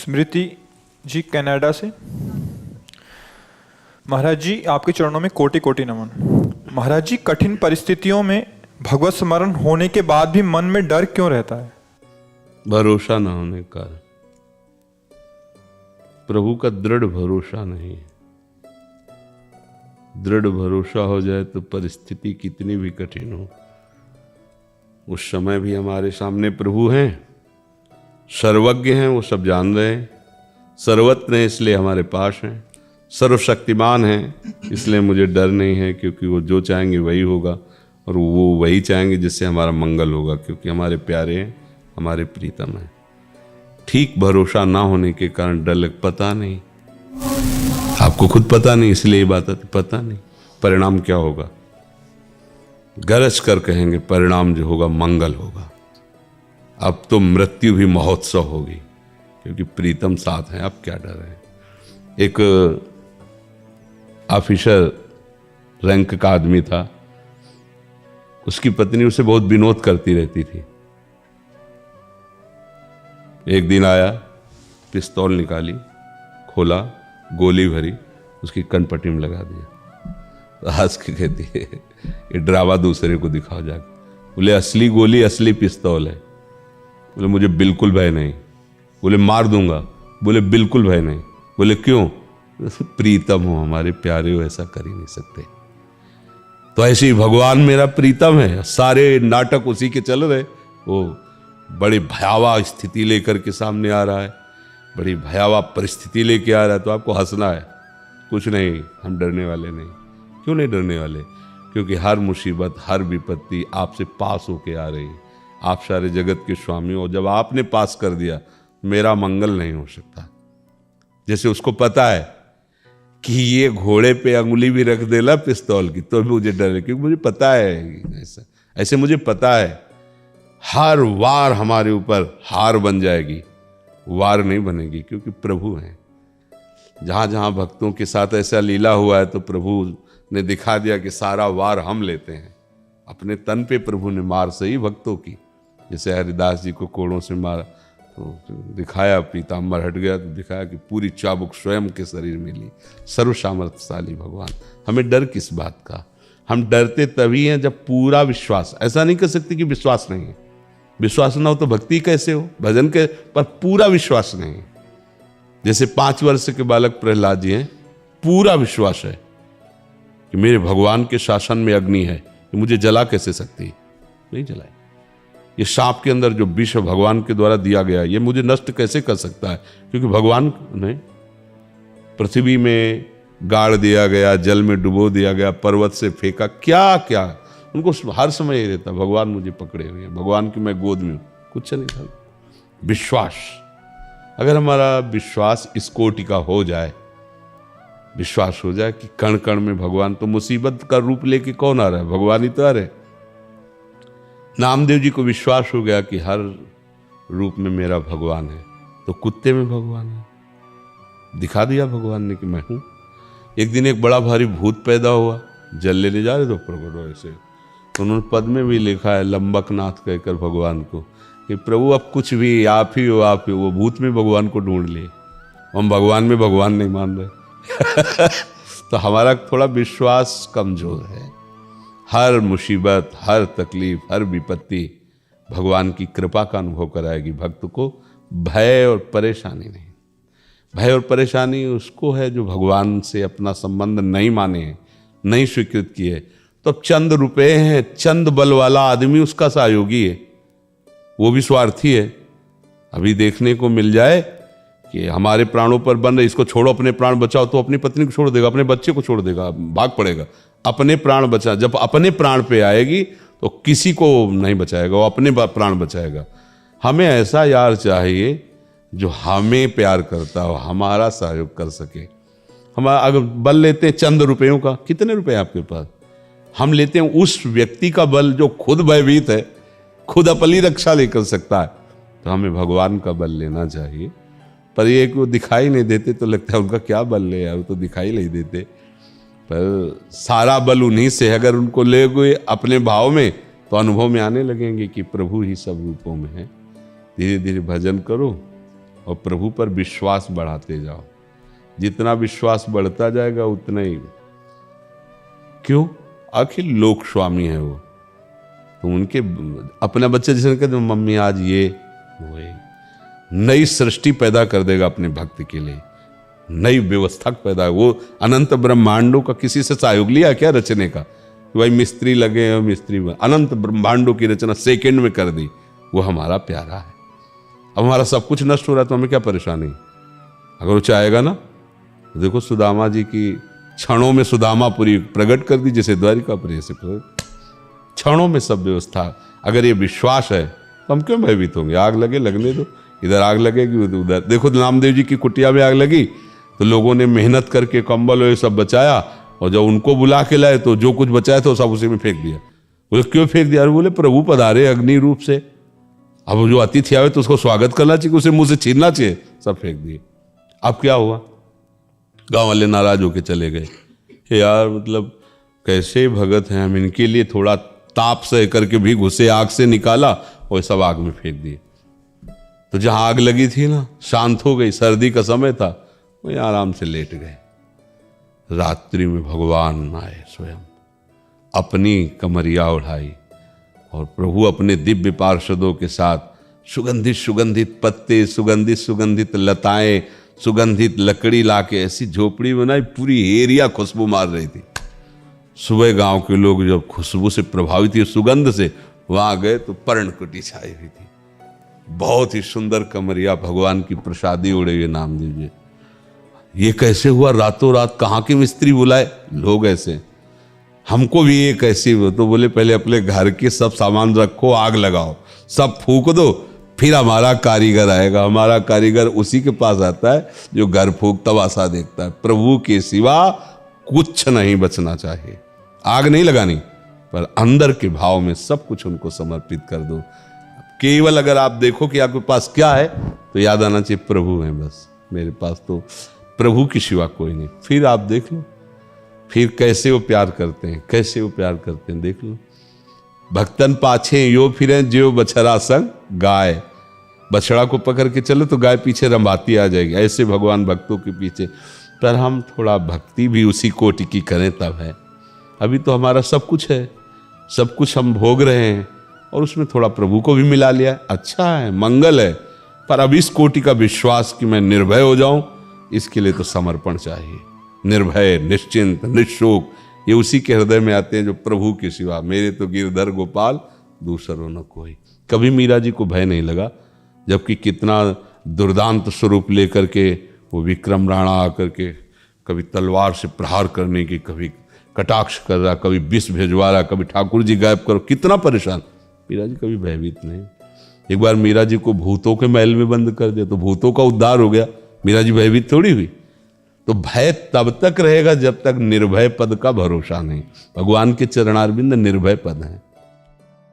स्मृति जी Canada से। महाराज जी, आपके चरणों में कोटि कोटि नमन। महाराज जी, कठिन परिस्थितियों में भगवत स्मरण होने के बाद भी मन में डर क्यों रहता है? भरोसा न होने का, प्रभु का दृढ़ भरोसा नहीं है। दृढ़ भरोसा हो जाए तो परिस्थिति कितनी भी कठिन हो, उस समय भी हमारे सामने प्रभु हैं, सर्वज्ञ हैं, वो सब जान रहे हैं, सर्वत्र हैं इसलिए हमारे पास हैं, सर्वशक्तिमान हैं इसलिए मुझे डर नहीं है, क्योंकि वो जो चाहेंगे वही होगा और वो वही चाहेंगे जिससे हमारा मंगल होगा, क्योंकि हमारे प्यारे हैं, हमारे प्रीतम हैं। ठीक भरोसा ना होने के कारण डर लग, पता नहीं, आपको खुद पता नहीं इसलिए ये बात आती, पता नहीं परिणाम क्या होगा। गरज कर कहेंगे परिणाम जो होगा मंगल होगा। अब तो मृत्यु भी महोत्सव होगी, क्योंकि प्रीतम साथ हैं, अब क्या डर है। एक ऑफिसर रैंक का आदमी था, उसकी पत्नी उसे बहुत विनोद करती रहती थी। एक दिन आया, पिस्तौल निकाली, खोला, गोली भरी, उसकी कनपट्टी में लगा दिया। तो हंस के कहती है, ये ड्रामा दूसरे को दिखाओ जाके। बोले असली गोली असली पिस्तौल है। बोले मुझे बिल्कुल भय नहीं। बोले मार दूंगा। बोले बिल्कुल भय नहीं। बोले क्यों? प्रीतम हो, हमारे प्यारे हो, ऐसा कर ही नहीं सकते। तो ऐसे ही भगवान मेरा प्रीतम है, सारे नाटक उसी के चल रहे। वो बड़ी भयावह स्थिति लेकर के सामने आ रहा है, बड़ी भयावह परिस्थिति लेके आ रहा है, तो आपको हंसना है। कुछ नहीं, हम डरने वाले नहीं। क्यों नहीं डरने वाले? क्योंकि हर मुसीबत, हर विपत्ति आपसे पास होके आ रही है। आप सारे जगत के स्वामी हो, जब आपने पास कर दिया, मेरा मंगल नहीं हो सकता। जैसे उसको पता है कि ये घोड़े पे अंगुली भी रख देला पिस्तौल की, तो भी मुझे डर है, क्योंकि मुझे पता है ऐसे मुझे पता है हर वार हमारे ऊपर हार बन जाएगी, वार नहीं बनेगी, क्योंकि प्रभु हैं। जहां जहां भक्तों के साथ ऐसा लीला हुआ है, तो प्रभु ने दिखा दिया कि सारा वार हम लेते हैं। अपने तन पे प्रभु ने मार सही भक्तों की, जैसे हरिदास जी को कोड़ों से मारा तो दिखाया, पीताम्बर हट गया तो दिखाया कि पूरी चाबुक स्वयं के शरीर में ली। सर्वसामर्थ्यशाली भगवान। हमें डर किस बात का? हम डरते तभी हैं जब पूरा विश्वास, ऐसा नहीं कह सकते कि विश्वास नहीं है। विश्वास ना हो तो भक्ति कैसे हो, भजन के, पर पूरा विश्वास नहीं है। जैसे 5 वर्ष के बालक प्रहलाद जी हैं, पूरा विश्वास है कि मेरे भगवान के शासन में अग्नि है, कि मुझे जला कैसे सकती है? नहीं जलाए। ये सांप के अंदर जो विष भगवान के द्वारा दिया गया, ये मुझे नष्ट कैसे कर सकता है? क्योंकि भगवान ने पृथ्वी में गाड़ दिया गया, जल में डुबो दिया गया, पर्वत से फेंका, क्या क्या उनको हर समय ये रहता, भगवान मुझे पकड़े हुए हैं, भगवान की मैं गोद में हूं। कुछ नहीं था। विश्वास, अगर हमारा विश्वास इस कोटि का हो जाए, विश्वास हो जाए कि कण कण में भगवान, तो मुसीबत का रूप लेके कौन आ रहा है? भगवान ही तो आ रहे। नामदेव जी को विश्वास हो गया कि हर रूप में मेरा भगवान है, तो कुत्ते में भगवान है। दिखा दिया भगवान ने कि मैं हूं। एक दिन एक बड़ा भारी भूत पैदा हुआ, जल लेने जा रहे थे प्रकट हो ऐसे, तो उन्होंने पद में भी लिखा है लंबकनाथ कहकर भगवान को कि प्रभु अब कुछ भी आप ही हो, आप ही। वो भूत में भगवान को ढूंढ लिए, हम भगवान में भगवान नहीं मान रहे। तो हमारा थोड़ा विश्वास कमजोर है। हर मुसीबत, हर तकलीफ, हर विपत्ति भगवान की कृपा का अनुभव कराएगी भक्त को। भय और परेशानी नहीं। भय और परेशानी उसको है जो भगवान से अपना संबंध नहीं माने, नहीं स्वीकृत किए। तो अब चंद रुपए हैं, चंद बल वाला आदमी उसका सहयोगी है, वो भी स्वार्थी है। अभी देखने को मिल जाए कि हमारे प्राणों पर बन रहे, इसको छोड़ो, अपने प्राण बचाओ, तो अपनी पत्नी को छोड़ देगा, अपने बच्चे को छोड़ देगा, भाग पड़ेगा। अपने प्राण बचा, जब अपने प्राण पे आएगी तो किसी को नहीं बचाएगा, वो अपने प्राण बचाएगा। हमें ऐसा यार चाहिए जो हमें प्यार करता हो, हमारा सहयोग कर सके। हम अगर बल लेते हैं चंद रुपयों का, कितने रुपए आपके पास? हम लेते हैं उस व्यक्ति का बल जो खुद भयभीत है, खुद अपनी रक्षा नहीं कर सकता है। तो हमें भगवान का बल लेना चाहिए। पर ये कि वो दिखाई नहीं देते, तो लगता है उनका क्या बल ले यार, वो तो दिखाई नहीं देते। पर सारा बल उन्हीं से है। अगर उनको ले गए अपने भाव में, तो अनुभव में आने लगेंगे कि प्रभु ही सब रूपों में है। धीरे धीरे भजन करो, और प्रभु पर विश्वास बढ़ाते जाओ। जितना विश्वास बढ़ता जाएगा उतना ही, क्यों, आखिर लोक स्वामी है वो, तो उनके अपने बच्चे जैसे कहते मम्मी आज ये वो, नई सृष्टि पैदा कर देगा अपने भक्त के लिए, नई व्यवस्था पैदा। वो अनंत ब्रह्मांडों का किसी से सहयोग लिया क्या रचने का? भाई मिस्त्री लगे हैं, मिस्त्री अनंत ब्रह्मांडों की रचना सेकंड में कर दी। वो हमारा प्यारा है। अब हमारा सब कुछ नष्ट हो रहा है तो हमें क्या परेशानी? अगर वो चाहेगा ना, देखो सुदामा जी की क्षणों में सुदामापुरी प्रकट कर दी, जैसे द्वारिकापुरी से क्षणों में सब व्यवस्था। अगर ये विश्वास है तो हम क्यों भयभीत होंगे? आग लगे लगने दो, इधर आग लगेगी उधर। देखो नामदेव जी की कुटिया में आग लगी तो लोगों ने मेहनत करके कंबल ये सब बचाया, और जब उनको बुला के लाए तो जो कुछ बचाया था सब उसी में फेंक दिया। बोले क्यों फेंक दिया? बोले प्रभु पधारे अग्नि रूप से, अब जो अतिथि आवे तो उसको स्वागत करना चाहिए, उसे मुंह से छीनना चाहिए, सब फेंक दिए। अब क्या हुआ? गांव वाले नाराज होके चले गए। यार मतलब कैसे भगत हैं हम, इनके लिए थोड़ा ताप सह करके भी घुसे, आग से निकाला और सब आग में फेंक दिए। तो जहां आग लगी थी ना, शांत हो गई, सर्दी का समय था, वहीं आराम से लेट गए। रात्रि में भगवान आए स्वयं, अपनी कमरिया उठाई और प्रभु अपने दिव्य पार्षदों के साथ सुगंधित सुगंधित पत्ते, सुगंधित सुगंधित लताएं, सुगंधित लकड़ी लाके ऐसी झोपड़ी बनाई, पूरी एरिया खुशबू मार रही थी। सुबह गांव के लोग जब खुशबू से प्रभावित हुए, सुगंध से, वहां गए तो पर्णकुटी छाई हुई थी। बहुत ही सुंदर कमरिया, भगवान की प्रसादी उड़े हुए नामदेव जी। ये कैसे हुआ? रातों रात कहाँ के मिस्त्री बुलाए? लोग ऐसे, हमको भी एक ऐसी हो। तो बोले पहले अपने घर के सब सामान रखो, आग लगाओ, सब फूंक दो, फिर हमारा कारीगर आएगा। हमारा कारीगर उसी के पास आता है जो घर फूंक तमाशा देखता है। प्रभु के सिवा कुछ नहीं बचना चाहिए। आग नहीं लगानी, पर अंदर के भाव में सब कुछ उनको समर्पित कर दो। केवल अगर आप देखो कि आपके पास क्या है तो याद आना चाहिए प्रभु है, बस मेरे पास तो प्रभु की सिवा कोई नहीं। फिर आप देख लो फिर कैसे वो प्यार करते हैं, कैसे वो प्यार करते हैं, देख लो। भक्तन पाछे यो फिरे जो बछड़ा संग गाय, बछड़ा को पकड़ के चलो तो गाय पीछे रंभाती आ जाएगी। ऐसे भगवान भक्तों के पीछे। पर हम थोड़ा भक्ति भी उसी कोटि की करें तब है। अभी तो हमारा सब कुछ है, सब कुछ हम भोग रहे हैं और उसमें थोड़ा प्रभु को भी मिला लिया, अच्छा है, मंगल है। पर अब इस कोटि का विश्वास कि मैं निर्भय हो जाऊं, इसके लिए तो समर्पण चाहिए। निर्भय, निश्चिंत, निशोक, ये उसी के हृदय में आते हैं जो प्रभु के सिवा मेरे तो गिरधर गोपाल दूसरों न कोई। कभी मीरा जी को भय नहीं लगा, जबकि कितना दुर्दांत स्वरूप लेकर के वो विक्रम राणा आकर के कभी तलवार से प्रहार करने की, कभी कटाक्ष कर रहा, कभी विष भेजवा रहा, कभी ठाकुर जी गायब करो, कितना परेशान। मीरा जी कभी भयभीत नहीं। एक बार मीरा जी को भूतों के महल में बंद कर दिया तो भूतों का उद्धार हो गया, मीरा जी भयभीत थोड़ी हुई। तो भय तब तक रहेगा जब तक निर्भय पद का भरोसा नहीं। भगवान के चरणारविंद निर्भय पद हैं।